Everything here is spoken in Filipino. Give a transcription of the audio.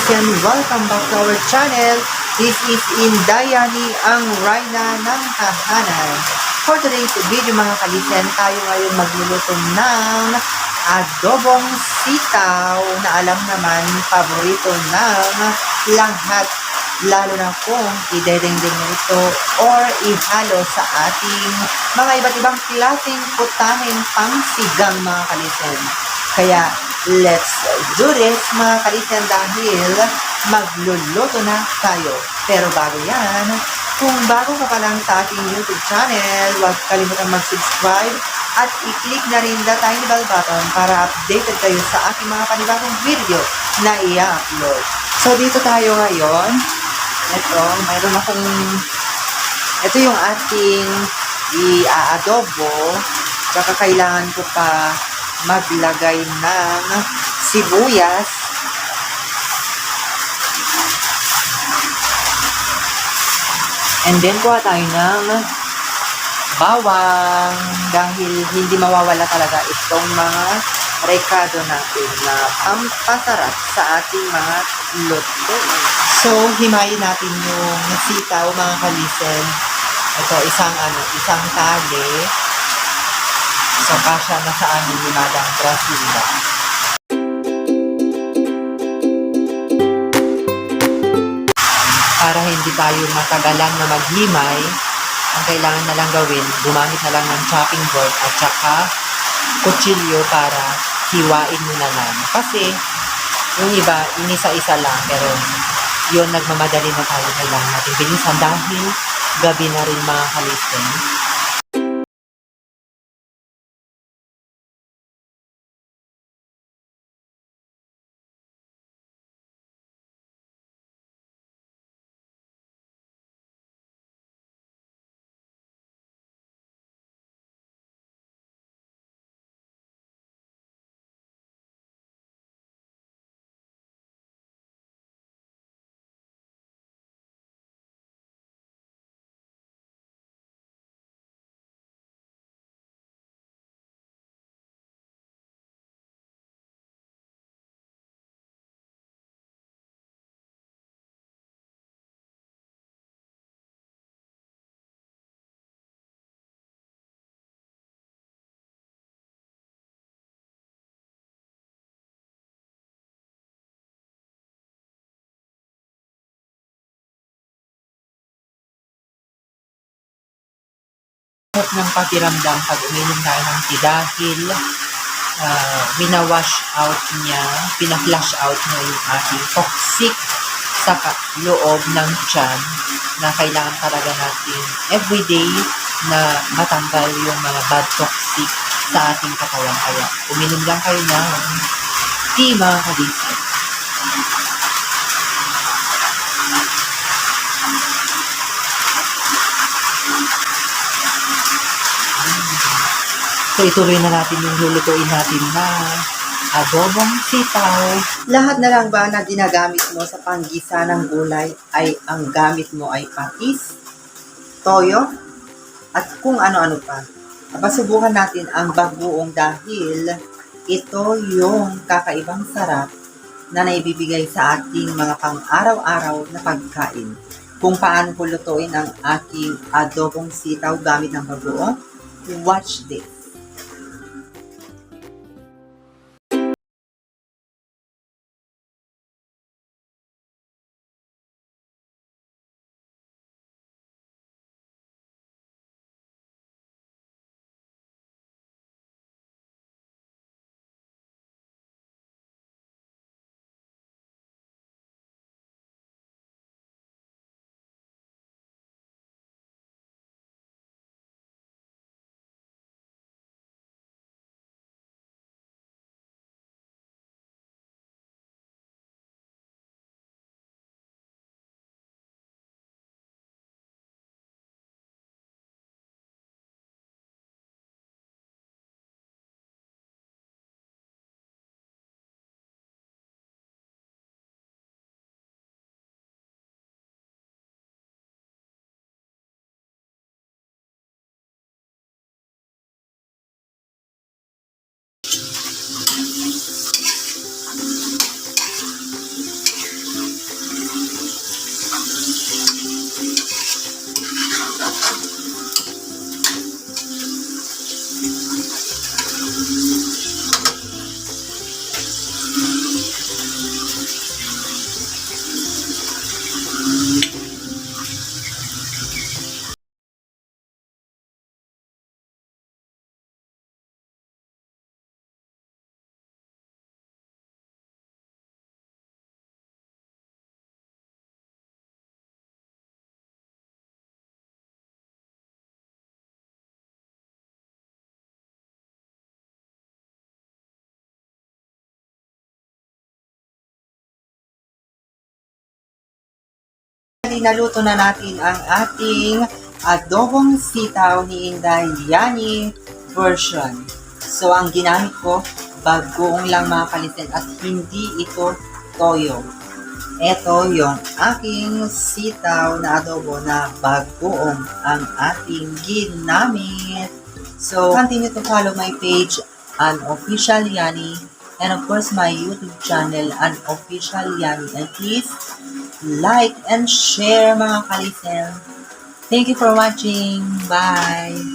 kalisen, welcome back to our channel. This is Indayani, ang Reyna ng Tahanan. For today's video mga kalisen, tayo ngayon magluluto ng adobong sitaw na alam naman paborito ng lahat. Lalo na kung idedengdeng mo ito or ihalo sa ating mga iba't ibang klaseng putahing pangsigang mga kalisen. Kaya let's do this mga kalisen dahil magluluto na tayo. Pero bago yan, kung bago ka pa lang sa ating YouTube channel, huwag kalimutan mag-subscribe at i-click na rin the tiny bell button para updated kayo sa aking mga panibagong video na i-upload. So dito tayo ngayon. Ito yung ating i-adobo. Tsaka kailangan ko pa maglagay ng sibuyas. And then kuha tayo ng bawang dahil hindi mawawala talaga itong mga rekado natin na pampasarap sa ating mga luto. So, himayin natin yung sitaw mga kalisen. Ito, isang tali. So, kasya na sa aming limadang Brasilia. Para hindi tayo matagalan na maghimay, ang kailangan na lang gawin, gumamit na lang ng chopping board at saka kutsilyo para hiwain mo na lang. Kasi, yung iba, inisa-isa lang, pero yun, nagmamadali na tayo. Kailangan natin bilisan dahil gabi na rin mga kalisen. Ng pakiramdam pag uminom tayo ng tea dahil wina-wash out niya, pina-flush out niya yung ating toxic sa loob ng tiyan na kailangan talaga natin everyday na matanggal yung mga bad toxic sa ating katawan. Kaya uminom lang kayo ng tea mga kalisen. So, ituloy na natin yung lulutuin natin na adobong sitaw. Lahat na lang ba na ginagamit mo sa panggisa ng gulay ay ang gamit mo ay patis, toyo, at kung ano-ano pa. Subukan natin ang bagoong dahil ito yung kakaibang sarap na naibibigay sa ating mga pang-araw-araw na pagkain. Kung paano ko lutuin ang aking adobong sitaw gamit ng bagoong, watch this. finally, naluto na natin ang ating adobong sitaw ni Inday Yani version. So, ang ginamit ko, bagoong lang mga kalisen at hindi ito toyo. Ito yon aking sitaw na adobo na bagoong ang ating ginamit. So, continue to follow my page, Unofficial Yani, and of course, my YouTube channel, Unofficial Yani. And please, like and share mga kalisen. Thank you for watching. Bye!